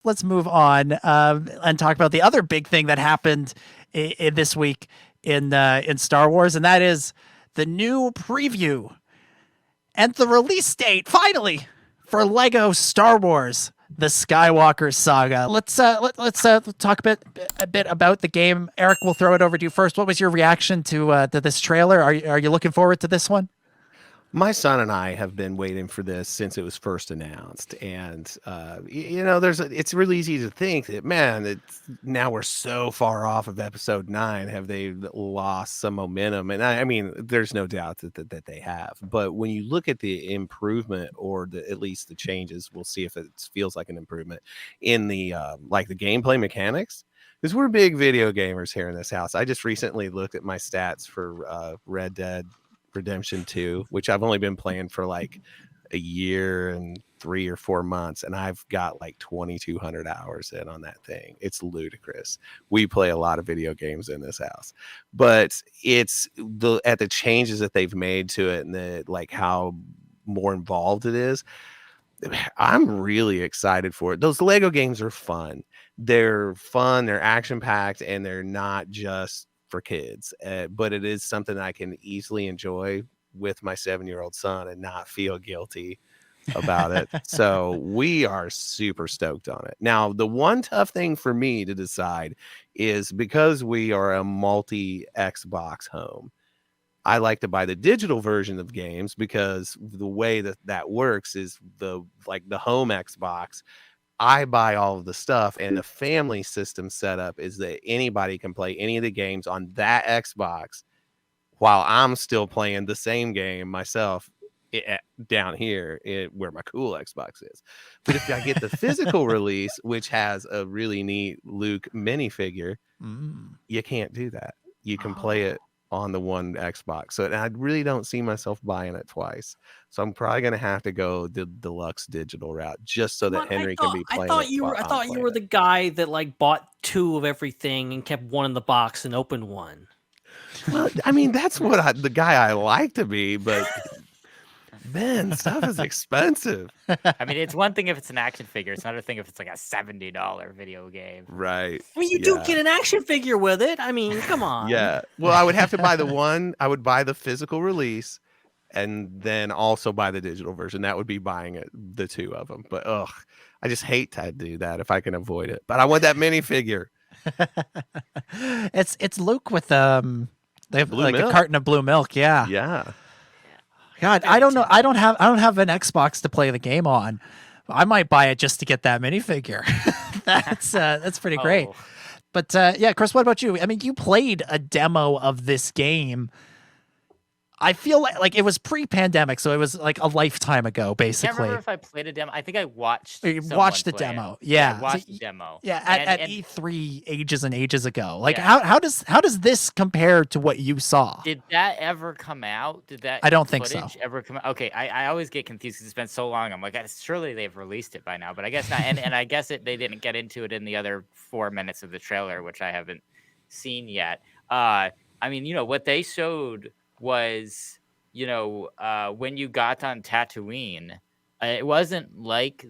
let's move on and talk about the other big thing that happened this week in Star Wars, and that is the new preview and the release date finally for Lego Star Wars: The Skywalker Saga. Let's talk a bit about the game. Eric, we'll throw it over to you first. What was your reaction to this trailer? Are you looking forward to this one? My son and I have been waiting for this since it was first announced, and it's really easy to think that now we're so far off of Episode 9. Have they lost some momentum? And I mean, there's no doubt that they have. But when you look at the improvement, or at least the changes, we'll see if it feels like an improvement in the like the gameplay mechanics. Because we're big video gamers here in this house. I just recently looked at my stats for Red Dead Redemption 2, which I've only been playing for like a year and 3 or 4 months, and I've got like 2,200 hours in on that thing. It's ludicrous. We play a lot of video games in this house, but it's at the changes that they've made to it, and like how more involved it is. I'm really excited for it. Those Lego games are fun. They're fun, they're action packed, and they're not just for kids, but it is something I can easily enjoy with my 7-year-old son and not feel guilty about it. So we are super stoked on it. Now, the one tough thing for me to decide is, because we are a multi Xbox home, I like to buy the digital version of games, because the way that works is the home Xbox, I buy all of the stuff, and the family system setup is that anybody can play any of the games on that Xbox while I'm still playing the same game myself down here where my cool Xbox is. But if I get the physical release, which has a really neat Luke minifigure, you can't do that. You can play it on the one Xbox. So I really don't see myself buying it twice. So I'm probably going to have to go the deluxe digital route, just so that Henry can be playing it. I thought you were the guy that like bought 2 of everything and kept one in the box and opened one. Well, I mean, that's what the guy I like to be, but man, stuff is expensive. I mean, it's one thing if it's an action figure. It's another thing if it's like a $70 video game. Right. I mean, you do get an action figure with it. I mean, come on. Yeah. Well, I would have to buy I would buy the physical release, and then also buy the digital version. That would be buying it, the 2 of them. But I just hate to do that if I can avoid it. But I want that minifigure. It's Luke with they have blue like milk. A carton of blue milk. Yeah. Yeah. God, I don't know. I don't have an Xbox to play the game on. I might buy it just to get that minifigure. That's pretty great. But yeah, Chris, what about you? I mean, you played a demo of this game. I feel like it was pre-pandemic, so it was like a lifetime ago, I basically. can't remember if I played a demo. I think I watched. You watched the play demo, it. yeah. I watched the demo. Yeah, and E3 ages and ages ago. Like, Yeah. how does this compare to what you saw? Did that ever come out? Did that? I don't think so. footage ever come out? Okay, I always get confused because it's been so long. I'm like, surely they've released it by now, but I guess not. And I guess they didn't get into it in the other 4 minutes of the trailer, which I haven't seen yet. I mean, what they showed was, when you got on Tatooine, it wasn't like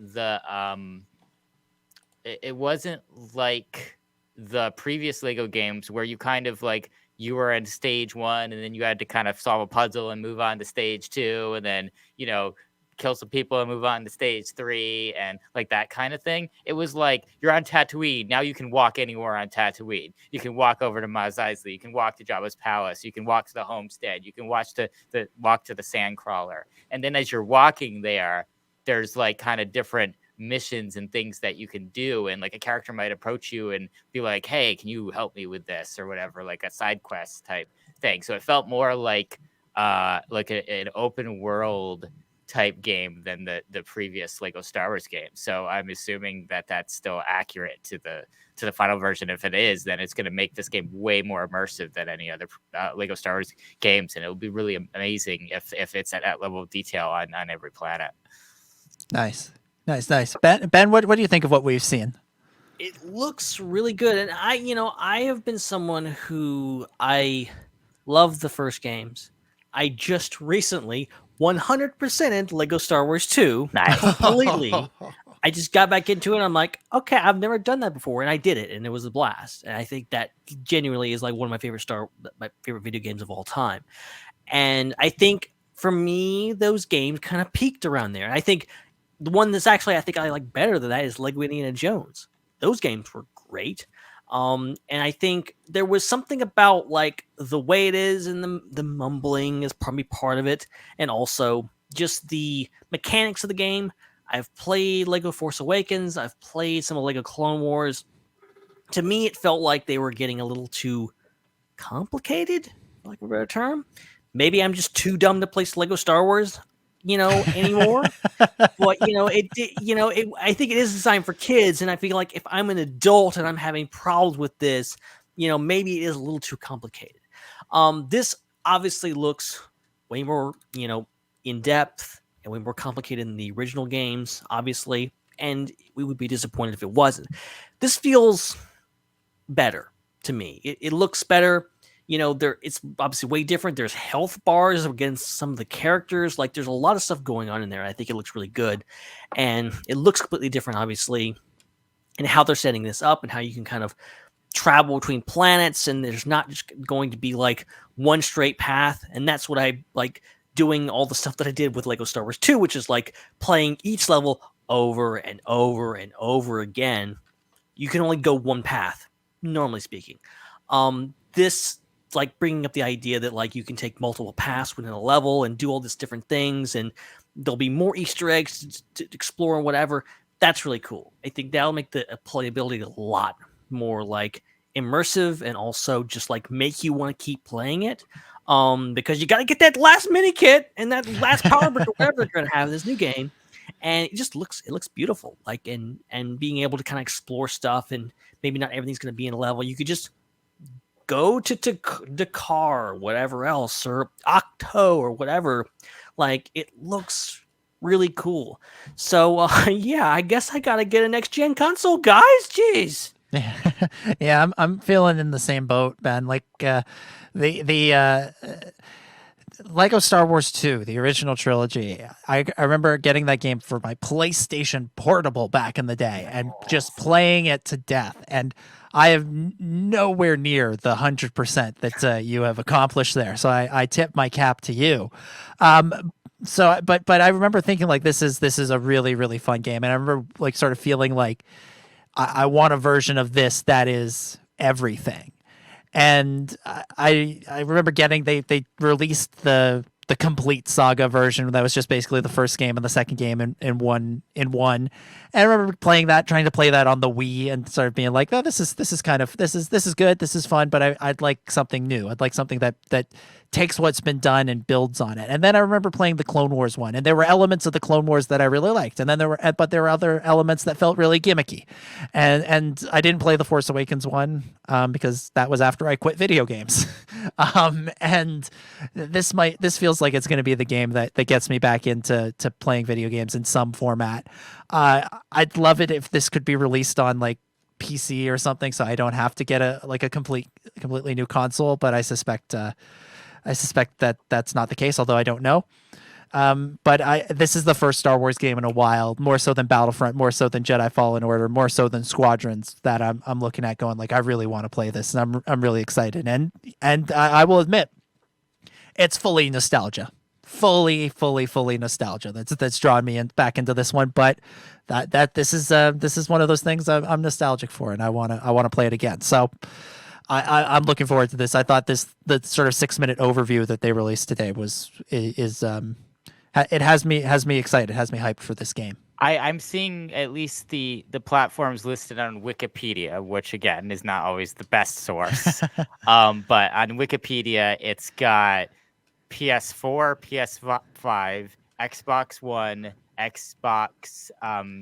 it wasn't like the previous Lego games where you kind of like you were in stage 1 and then you had to kind of solve a puzzle and move on to stage 2 and then kill some people and move on to stage 3 and like that kind of thing. It was like you're on Tatooine. Now you can walk anywhere on Tatooine. You can walk over to Mos Eisley. You can walk to Jabba's palace. You can walk to the homestead. You can walk to the Sandcrawler. And then as you're walking there, there's like kind of different missions and things that you can do. And like a character might approach you and be like, hey, can you help me with this or whatever, like a side quest type thing. So it felt more like an open world type game than the previous Lego Star Wars game. So I'm assuming that that's still accurate to the final version. If it is, then it's going to make this game way more immersive than any other Lego Star Wars games, and it will be really amazing if it's at that level of detail on every planet. Nice. Ben, what do you think of what we've seen? It looks really good, and I have been someone who I love the first games. I just recently 100%ed Lego Star Wars 2 Nice. completely. I just got back into it. And I'm like, okay, I've never done that before, and I did it, and it was a blast. And I think that genuinely is like one of my favorite video games of all time. And I think for me, those games kind of peaked around there. And I think the one that's actually I think I like better than that is Lego Indiana Jones. Those games were great. And I think there was something about like the way it is and the mumbling is probably part of it, and also just the mechanics of the game. I've played Lego Force Awakens. I've played some of Lego Clone Wars. To me, it felt like they were getting a little too complicated, for lack of a better term. Maybe I'm just too dumb to play Lego Star Wars, anymore. But I think it is designed for kids, and I feel like if I'm an adult and I'm having problems with this, maybe it is a little too complicated. This obviously looks way more, in depth and way more complicated than the original games, obviously, and we would be disappointed if it wasn't. This feels better to me. It looks better. It's obviously way different. There's health bars against some of the characters. Like, there's a lot of stuff going on in there. I think it looks really good, and it looks completely different, obviously, in how they're setting this up and how you can kind of travel between planets, and there's not just going to be like one straight path. And that's what I like doing all the stuff that I did with Lego Star Wars 2, which is like playing each level over and over and over again. You can only go one path, normally speaking. This like bringing up the idea that like you can take multiple paths within a level and do all these different things, and there'll be more Easter eggs to explore and whatever. That's really cool. I think that'll make the playability a lot more like immersive, and also just like make you want to keep playing it. Because you got to get that last mini kit and that last power brick or whatever they're going to have in this new game. And it looks beautiful. Like, and being able to kind of explore stuff, and maybe not everything's going to be in a level. You could just go to Dakar or whatever else, or Octo or whatever. Like, it looks really cool. So yeah, I guess I got to get a next gen console, guys. Jeez. Yeah, I'm feeling in the same boat, Ben. Like the Lego Star Wars 2, the original trilogy. I remember getting that game for my PlayStation Portable back in the day and just playing it to death. And I have nowhere near the 100% that you have accomplished there. So I tip my cap to you. But I remember thinking like this is a really, really fun game, and I remember like sort of feeling like I want a version of this that is everything. And I remember getting they released the complete Saga version that was just basically the first game and the second game in one. And I remember trying to play that on the Wii, and sort of being like, oh, this is good, this is fun, but I'd like something new. I'd like something that takes what's been done and builds on it. And then I remember playing the Clone Wars one, and there were elements of the Clone Wars that I really liked, and then there were other elements that felt really gimmicky. And I didn't play the Force Awakens one because that was after I quit video games. And this feels like it's going to be the game that gets me back into playing video games in some format. I'd love it if this could be released on like PC or something, so I don't have to get a completely new console. But I suspect that that's not the case, although I don't know. But this is the first Star Wars game in a while, more so than Battlefront, more so than Jedi Fallen Order, more so than Squadrons, that I'm looking at going like, I really want to play this, and I'm really excited. And I will admit, it's fully nostalgia, fully nostalgia. That's drawn me back into this one. But this is one of those things I'm nostalgic for, and I want to play it again. So I'm looking forward to this. I thought the sort of 6-minute overview that they released today it has me excited, has me hyped for this game. I'm seeing at least the platforms listed on Wikipedia, which again is not always the best source. But on Wikipedia, it's got PS4, PS5, Xbox One, Xbox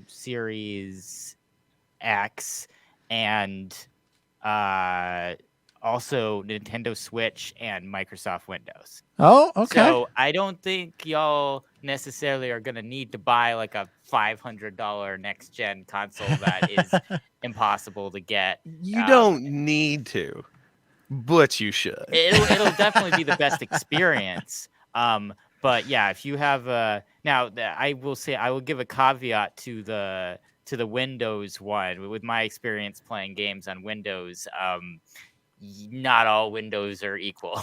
Series X, and also Nintendo Switch and Microsoft Windows. Oh, okay. So I don't think y'all necessarily are going to need to buy like a $500 next gen console that is impossible to get. You don't need to, but you should. It'll definitely be the best experience. But yeah, if you have now I will say, I will give a caveat to the to the Windows one. With my experience playing games on Windows, not all Windows are equal,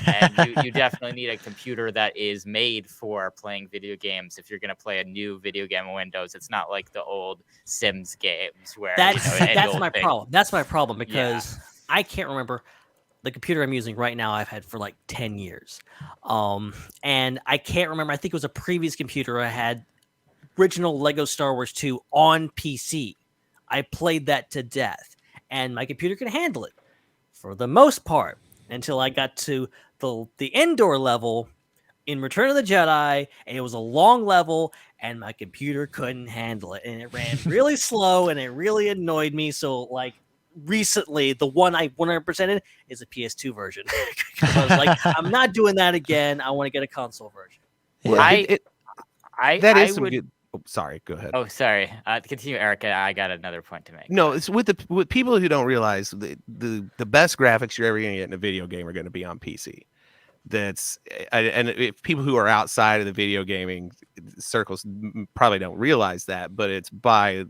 and you definitely need a computer that is made for playing video games. If you're going to play a new video game on Windows, it's not like the old Sims games where that's my problem. That's my problem because I can't remember. The computer I'm using right now, I've had for like 10 years. And I can't remember. I think it was a previous computer I had original Lego Star Wars 2 on PC. I played that to death, and my computer could handle it for the most part until I got to the indoor level in Return of the Jedi, and it was a long level, and my computer couldn't handle it, and it ran really slow, and it really annoyed me. So, like, recently, the one I 100%ed is a PS2 version. I was like, I'm not doing that again. I want to get a console version. Yeah. Good. Oh, sorry, go ahead. Oh, sorry. Continue, Eric. I got another point to make. No, it's with people who don't realize the best graphics you're ever going to get in a video game are going to be on PC. And if people who are outside of the video gaming circles probably don't realize that, but it's by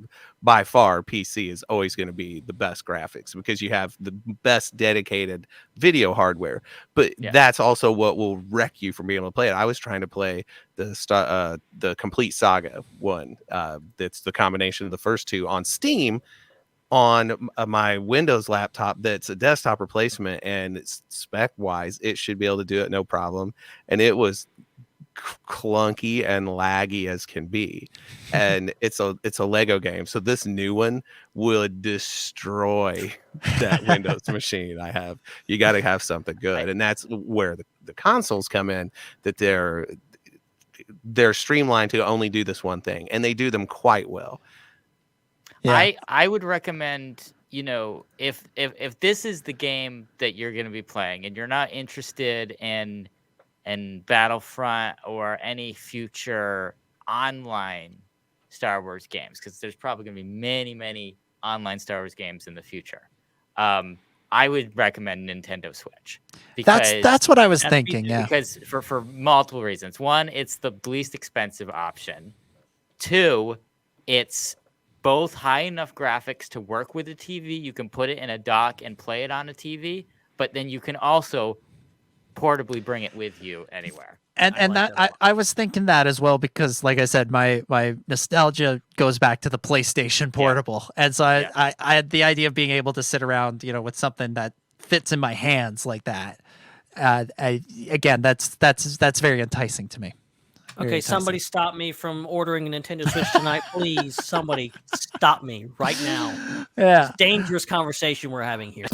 far PC is always going to be the best graphics because you have the best dedicated video hardware. But that's also what will wreck you from being able to play it. I was trying to play the complete saga one. That's the combination of the first two on Steam on my Windows laptop that's a desktop replacement, and spec wise it should be able to do it no problem, and it was clunky and laggy as can be. And it's a Lego game, so this new one would destroy that Windows machine I have. You got to have something good, and that's where the consoles come in, that they're streamlined to only do this one thing, and they do them quite well. Yeah. I would recommend, if this is the game that you're going to be playing and you're not interested in Battlefront or any future online Star Wars games, because there's probably going to be many, many online Star Wars games in the future, I would recommend Nintendo Switch. Because that's what I was thinking. Yeah, because for multiple reasons. One, it's the least expensive option. Two, it's both high enough graphics to work with a TV. You can put it in a dock and play it on a TV, but then you can also portably bring it with you anywhere. And I was thinking that as well, because like I said, my nostalgia goes back to the PlayStation Portable. And so I had the idea of being able to sit around, with something that fits in my hands like that. Again, that's very enticing to me. Okay, somebody stop me from ordering a Nintendo Switch tonight, please. Somebody stop me right now. Yeah. It's a dangerous conversation we're having here.